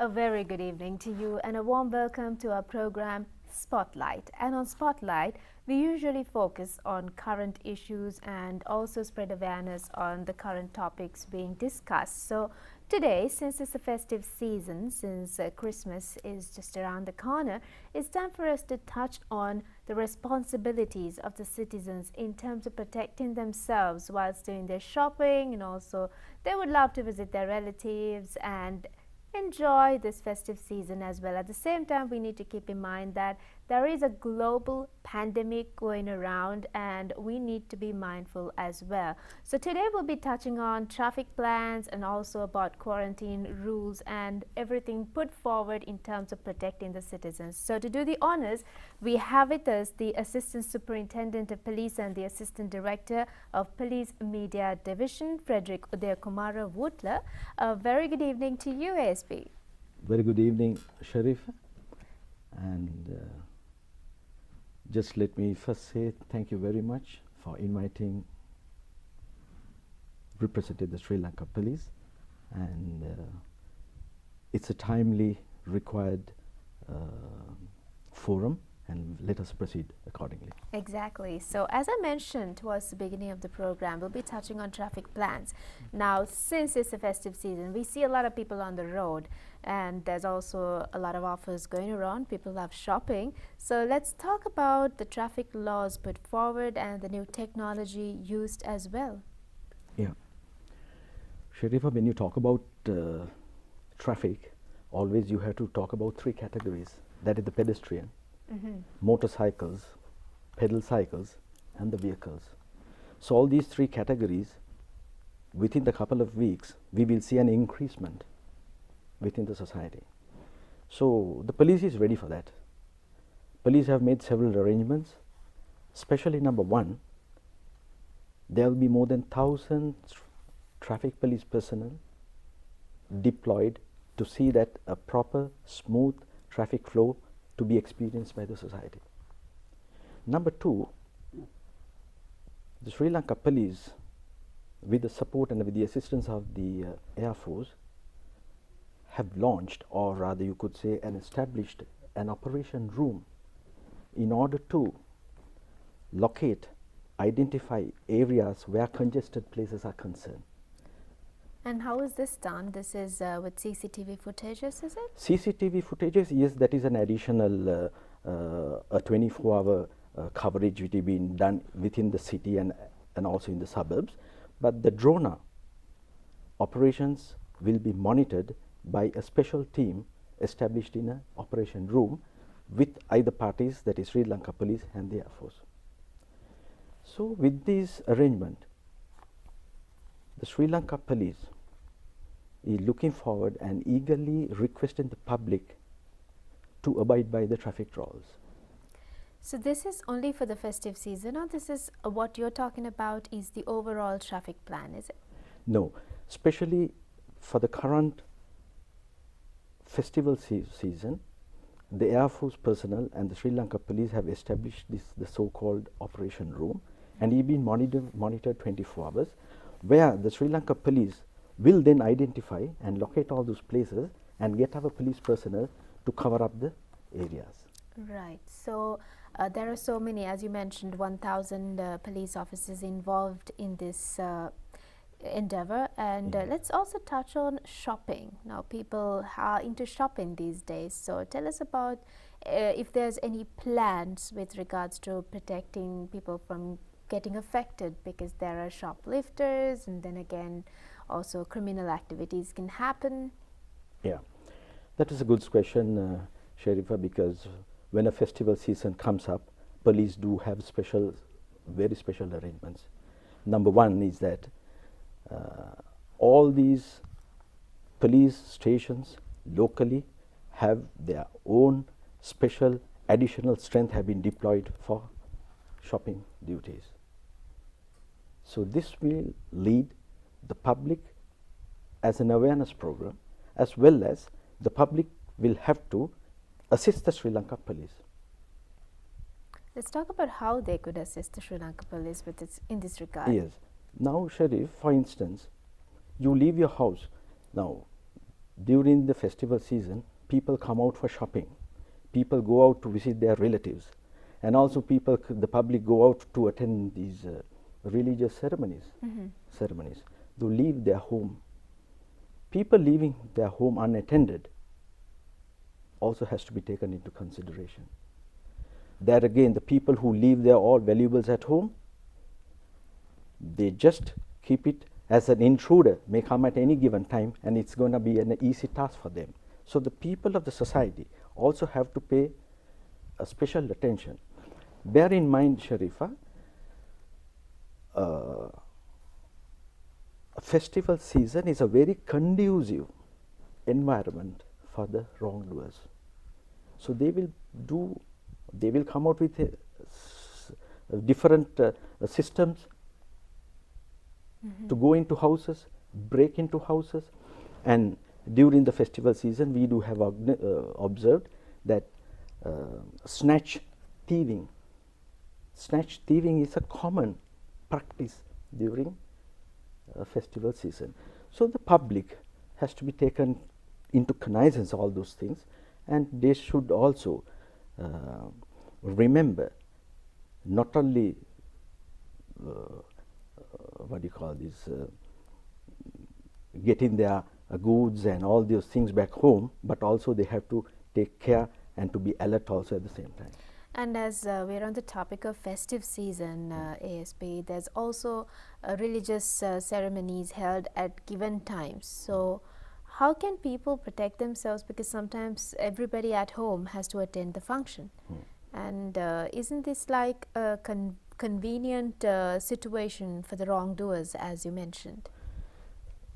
A very good evening to you and a warm welcome to our program Spotlight. And on Spotlight, we usually focus on current issues and also spread awareness on the current topics being discussed. So today, since it's a festive season, since Christmas is just around the corner, it's time for us to touch on the responsibilities of the citizens in terms of protecting themselves whilst doing their shopping, and also they would love to visit their relatives and enjoy this festive season as well. At the same time, we need to keep in mind that there is a global pandemic going around and we need to be mindful as well. So today we'll be touching on traffic plans and also about quarantine rules and everything put forward in terms of protecting the citizens. So to do the honors, we have with us the Assistant Superintendent of Police and the Assistant Director of Police Media Division, Frederick Udayakumara Woodler. A very good evening to you, ASP. Very good evening, Sharif. And just let me first say thank you very much for inviting representing the Sri Lanka Police, and it's a timely required forum, and let us proceed accordingly. Exactly. So as I mentioned towards the beginning of the program, we'll be touching on traffic plans. Now, since it's a festive season, we see a lot of people on the road, and there's also a lot of offers going around. People love shopping. So let's talk about the traffic laws put forward and the new technology used as well. Yeah. Sharifa, when you talk about traffic, always you have to talk about three categories. That is the pedestrian, motorcycles, pedal cycles, and the vehicles. So all these three categories, within the couple of weeks, we will see an increasement within the society. So the police is ready for that. Police have made several arrangements, especially number one, there will be more than 1,000 traffic police personnel deployed to see that a proper, smooth traffic flow to be experienced by the society. Number two, the Sri Lanka Police, with the support and with the assistance of the Air Force, have launched, or rather you could say and established, an operation room in order to locate, identify areas where congested places are concerned. And how is this done? This is with CCTV footages, is it? CCTV footages, yes, that is an additional a 24-hour coverage which is being done within the city and also in the suburbs. But the drone operations will be monitored by a special team established in an operation room with either parties, that is Sri Lanka Police and the Air Force. So with this arrangement, the Sri Lanka Police is looking forward and eagerly requesting the public to abide by the traffic rules. So this is only for the festive season, or this is what you're talking about is the overall traffic plan, is it? No, especially for the current festival season, the Air Force personnel and the Sri Lanka Police have established the so-called operation room, and it been monitored 24 hours, where the Sri Lanka Police will then identify and locate all those places and get our police personnel to cover up the areas. Right. So there are so many, as you mentioned, 1,000 police officers involved in this endeavor, and let's also touch on shopping. Now people are into shopping these days, so tell us about if there's any plans with regards to protecting people from getting affected, because there are shoplifters and then again also criminal activities can happen. Yeah, that is a good question, Sharifa, because when a festival season comes up, police do have very special arrangements. Number one is that all these police stations locally have their own special additional strength have been deployed for shopping duties. So this will lead the public as an awareness program, as well as the public will have to assist the Sri Lanka Police. Let's talk about how they could assist the Sri Lanka Police with in this regard. Yes. Now, Sharif, for instance, you leave your house. Now, during the festival season, people come out for shopping, people go out to visit their relatives, and also the public go out to attend these religious ceremonies. They leave their home. People leaving their home unattended also has to be taken into consideration. There again, the people who leave their all valuables at home, they just keep it as an intruder, may come at any given time, and it's going to be an easy task for them. So the people of the society also have to pay a special attention. Bear in mind, Sharifa, a festival season is a very conducive environment for the wrongdoers. So they will come out with different systems to go into houses, break into houses, and during the festival season we do have observed that snatch thieving is a common practice during festival season. So the public has to be taken into cognizance all those things, and they should also remember not only what do you call this, getting their goods and all those things back home, but also they have to take care and to be alert also at the same time. And as we're on the topic of festive season, ASP, there's also religious ceremonies held at given times. So how can people protect themselves, because sometimes everybody at home has to attend the function? And isn't this like a convenient situation for the wrongdoers, as you mentioned?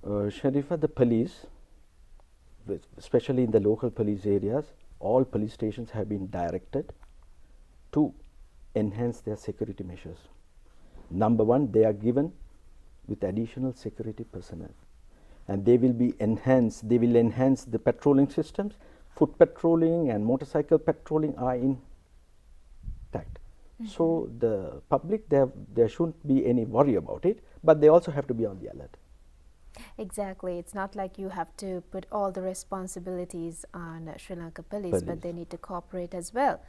Sharifa, the police, especially in the local police areas, all police stations have been directed to enhance their security measures. Number one, they are given with additional security personnel, and they will enhance the patrolling systems. Foot patrolling and motorcycle patrolling are intact. So the public, there shouldn't be any worry about it, but they also have to be on the alert. Exactly. It's not like you have to put all the responsibilities on Sri Lanka police, but they need to cooperate as well.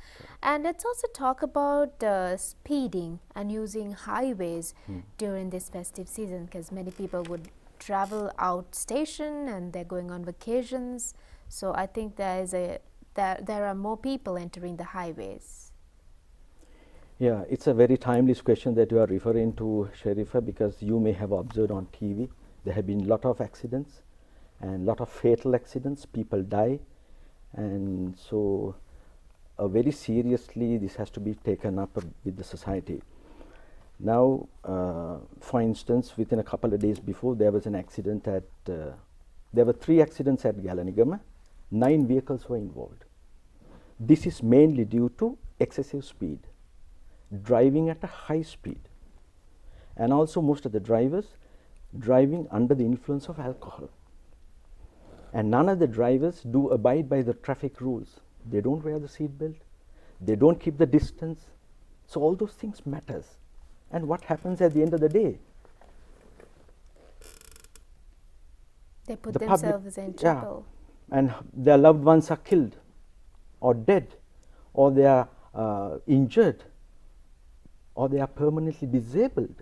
And let's also talk about speeding and using highways during this festive season, because many people would travel out station and they're going on vacations. So I think there are more people entering the highways. Yeah, it's a very timely question that you are referring to, Sharifa, because you may have observed on TV. There have been a lot of accidents and lot of fatal accidents. People die, and so very seriously this has to be taken up with the society. Now, for instance, within a couple of days before, there was an accident at, there were 3 accidents at Galanigama. 9 vehicles were involved. This is mainly due to excessive speed, driving at a high speed, and also most of the drivers driving under the influence of alcohol. And none of the drivers do abide by the traffic rules. They don't wear the seat belt, they don't keep the distance. So all those things matters. And what happens at the end of the day? They put themselves in trouble. Yeah, and their loved ones are killed or dead, or they are injured, or they are permanently disabled.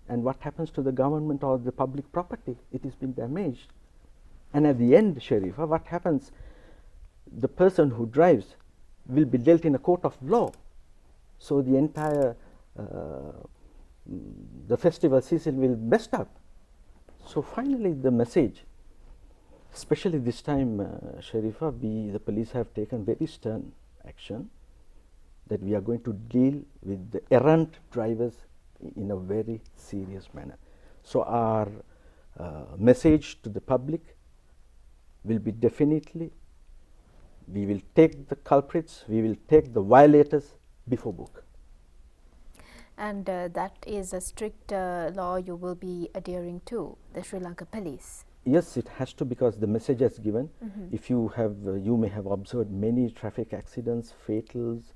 And what happens to the government or the public property? It has been damaged. And at the end, Sharifa, what happens? The person who drives will be dealt in a court of law. So the entire the festival season will be messed up. So finally the message, especially this time, Sharifa, the police have taken very stern action, that we are going to deal with the errant drivers in a very serious manner. So our message to the public will be definitely, we will take the culprits, we will take the violators before book. And that is a strict law you will be adhering to, the Sri Lanka police? Yes, it has to, because the message is given. If you have, you may have observed many traffic accidents, fatals,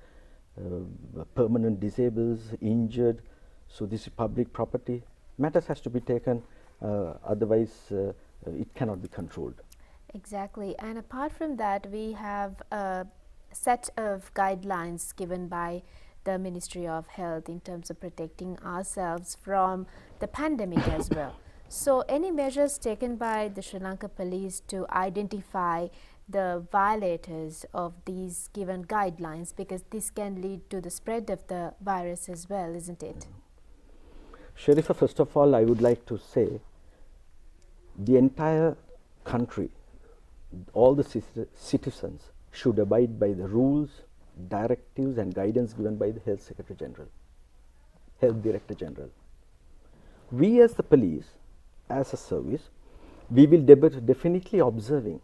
permanent disables, injured. So this is public property. Matters has to be taken, otherwise it cannot be controlled. Exactly. And apart from that, we have a set of guidelines given by the Ministry of Health in terms of protecting ourselves from the pandemic as well. So, any measures taken by the Sri Lanka police to identify the violators of these given guidelines, because this can lead to the spread of the virus as well, isn't it? Sharifa, first of all, I would like to say the entire country, all the citizens should abide by the rules, directives and guidance given by the Health Secretary General, Health Director General. We as the police, as a service, we will definitely observing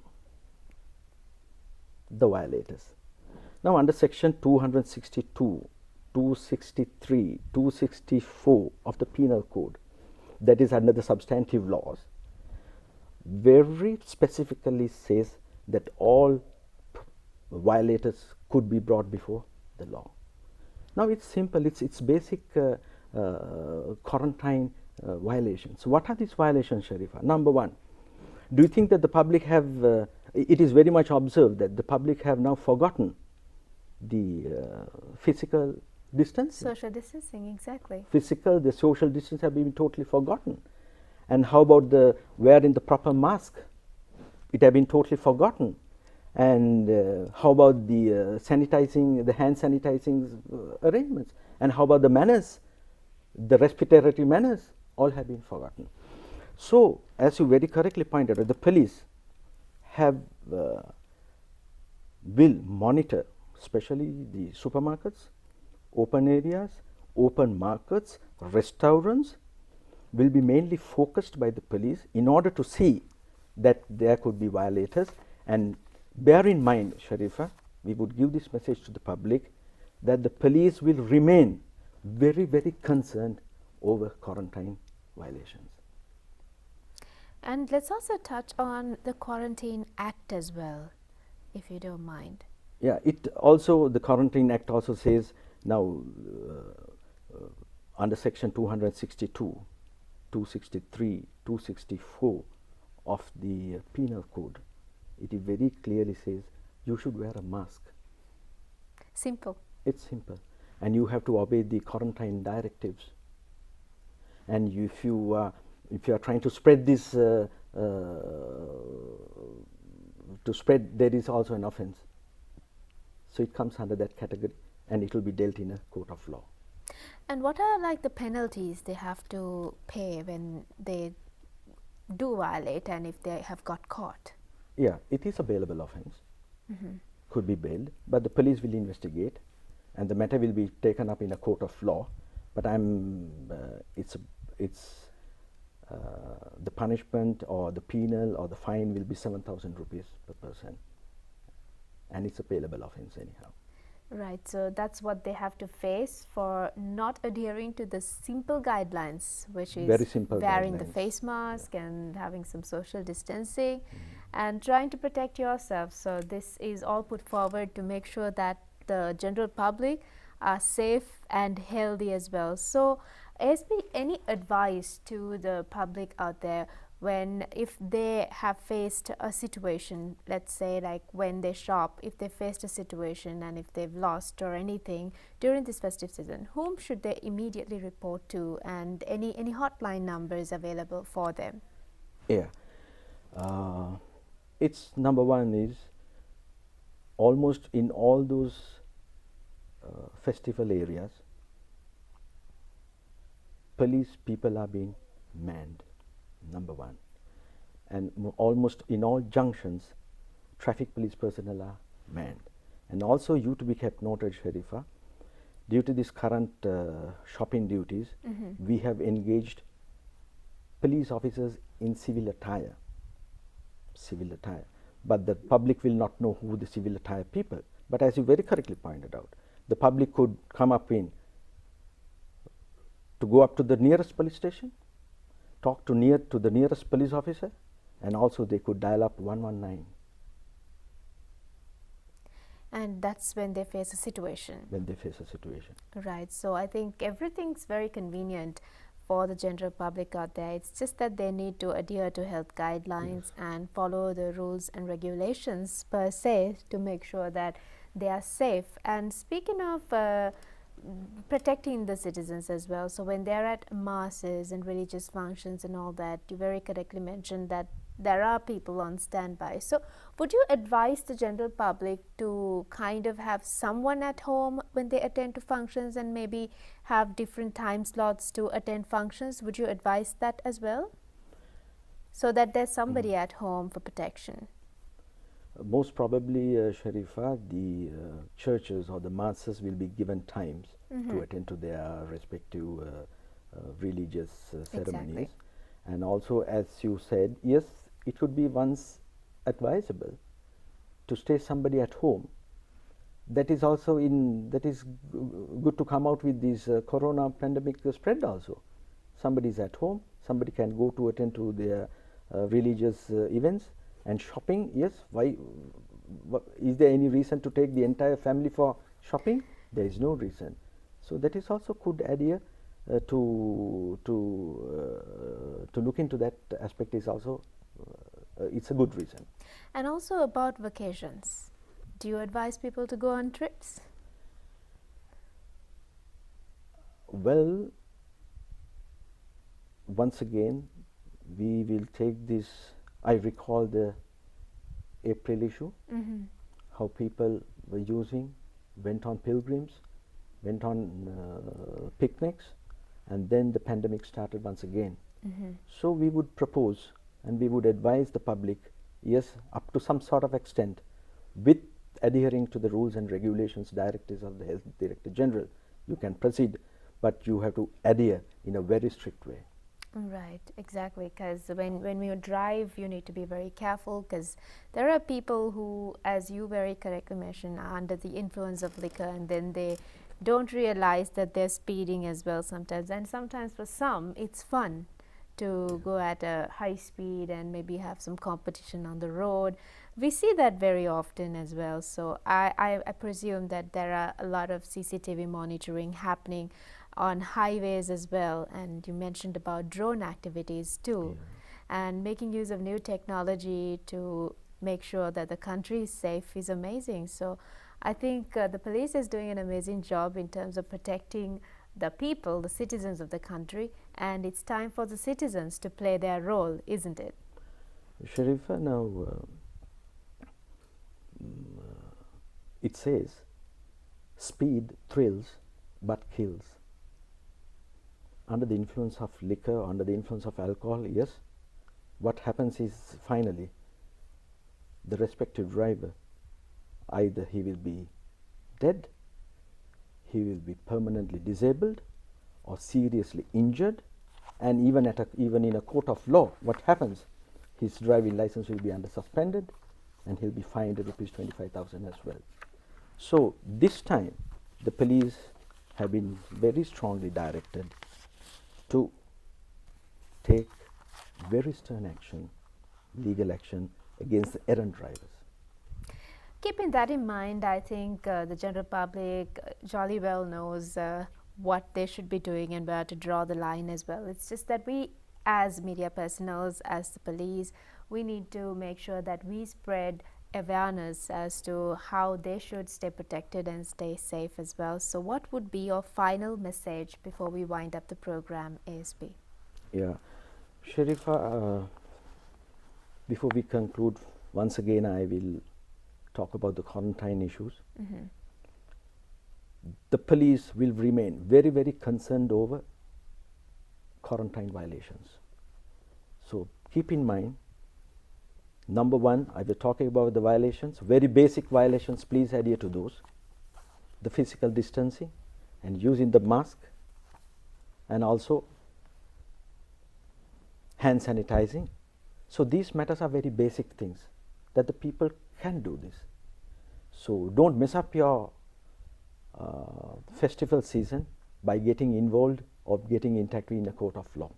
the violators. Now under section 262, 263, 264 of the Penal Code, that is under the substantive laws, very specifically says that all violators could be brought before the law. Now it's simple, it's basic quarantine violations. What are these violations, Sharifa? Number one, do you think that the public have, it is very much observed that the public have now forgotten the physical distancing. Social distancing, exactly. The social distance have been totally forgotten. And how about the wearing the proper mask? It have been totally forgotten. And how about the sanitizing, the hand sanitizing arrangements? And how about the manners, the respiratory manners? All have been forgotten. So, as you very correctly pointed out, the police have will monitor, especially the supermarkets, open areas, open markets, restaurants, will be mainly focused by the police in order to see that there could be violators. And bear in mind, Sharifa, we would give this message to the public that the police will remain very, very concerned over quarantine violations. And let's also touch on the Quarantine Act as well, if you don't mind. Yeah, it also, the Quarantine Act also says now under section 262, 263, 264 of the Penal Code, it very clearly says you should wear a mask. Simple. It's simple. And you have to obey the quarantine directives. And if you are trying to spread this, there is also an offense. So it comes under that category, and it will be dealt in a court of law. And what are like the penalties they have to pay when they do violate, and if they have got caught? Yeah, it is a bailable offense. Could be bailed, but the police will investigate, and the matter will be taken up in a court of law. But the punishment or the penal or the fine will be 7,000 rupees per person, and it's a bailable offense anyhow. Right, so that's what they have to face for not adhering to the simple guidelines, which is very simple wearing guidelines. the face mask and having some social distancing and trying to protect yourself. So this is all put forward to make sure that the general public are safe and healthy as well. So SB, any advice to the public out there when, if they have faced a situation, let's say like when they shop, if they faced a situation and if they've lost or anything during this festive season, whom should they immediately report to, and any hotline numbers available for them? Yeah, it's number one is almost in all those festival areas, police people are being manned, number one. And almost in all junctions, traffic police personnel are manned. And also you to be kept noted, Sharifa, due to this current shopping duties, we have engaged police officers in civil attire. But the public will not know who the civil attire people. But as you very correctly pointed out, the public could come up to go up to the nearest police station, talk to the nearest police officer, and also they could dial up 119. And that's when they face a situation. When they face a situation. Right. So I think everything's very convenient for the general public out there. It's just that they need to adhere to health guidelines and follow the rules and regulations per se to make sure that they are safe. And speaking of protecting the citizens as well, so when they're at masses and religious functions and all that, you very correctly mentioned that there are people on standby. So would you advise the general public to kind of have someone at home when they attend to functions and maybe have different time slots to attend functions? Would you advise that as well, so that there's somebody at home for protection? Most probably, Sharifa, the churches or the masses will be given times to attend to their respective religious ceremonies. Exactly. And also, as you said, yes, it would be once advisable to stay somebody at home. That is also good to come out with this corona pandemic spread also. Somebody is at home, somebody can go to attend to their religious events. And shopping, yes, why is there any reason to take the entire family for shopping? There is no reason. So that is also could adhere to look into that aspect is also it's a good reason. And also about vacations, do you advise people to go on trips? Well, once again, we will take this. I recall the April issue, how people were went on pilgrims, went on picnics, and then the pandemic started once again. So we would propose and we would advise the public, yes, up to some sort of extent, with adhering to the rules and regulations, directives of the Health Director General, you can proceed, but you have to adhere in a very strict way. Right, exactly, because when you drive, you need to be very careful, because there are people who, as you very correctly mentioned, are under the influence of liquor, and then they don't realize that they're speeding as well sometimes. And sometimes for some, it's fun to go at a high speed and maybe have some competition on the road. We see that very often as well. So I presume that there are a lot of CCTV monitoring happening on highways as well, and you mentioned about drone activities too, and making use of new technology to make sure that the country is safe is amazing. So I think the police is doing an amazing job in terms of protecting the people, the citizens of the country, and it's time for the citizens to play their role, isn't it? Sharifa, now it says speed thrills but kills. Under the influence of liquor, under the influence of alcohol, yes, what happens is finally the respective driver, either he will be dead, he will be permanently disabled or seriously injured, and even in a court of law, what happens? His driving license will be under suspended and he'll be fined rupees 25,000 as well. So this time the police have been very strongly directed to take very stern action, legal action against the errant drivers. Keeping that in mind, I think the general public jolly well knows what they should be doing and where to draw the line as well. It's just that we, as media personnel, as the police, we need to make sure that we spread awareness as to how they should stay protected and stay safe as well. So what would be your final message before we wind up the program, ASP? Yeah, Sharifa, before we conclude, once again I will talk about the quarantine issues. The police will remain very, very concerned over quarantine violations. So keep in mind, number one, I will talk about the violations, very basic violations, please adhere to those. The physical distancing and using the mask, and also hand sanitizing. So these matters are very basic things that the people can do this. So don't mess up your festival season by getting involved or getting intact in a court of law.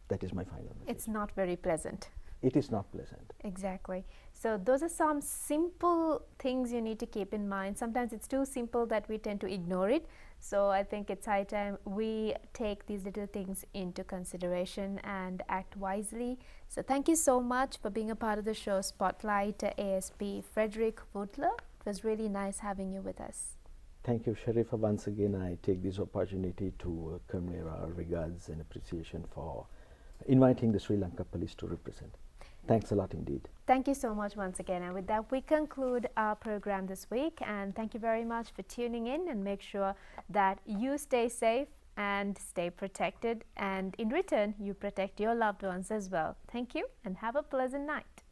That is my final message. It's not very pleasant. It is not pleasant. Exactly. So those are some simple things you need to keep in mind. Sometimes it's too simple that we tend to ignore it. So I think it's high time we take these little things into consideration and act wisely. So thank you so much for being a part of the show Spotlight, ASP Frederick Woodler. It was really nice having you with us. Thank you, Sharifa. Once again, I take this opportunity to convey our regards and appreciation for inviting the Sri Lanka Police to represent. Thanks a lot indeed. Thank you so much once again. And with that, we conclude our program this week. And thank you very much for tuning in, and make sure that you stay safe and stay protected. And in return, you protect your loved ones as well. Thank you and have a pleasant night.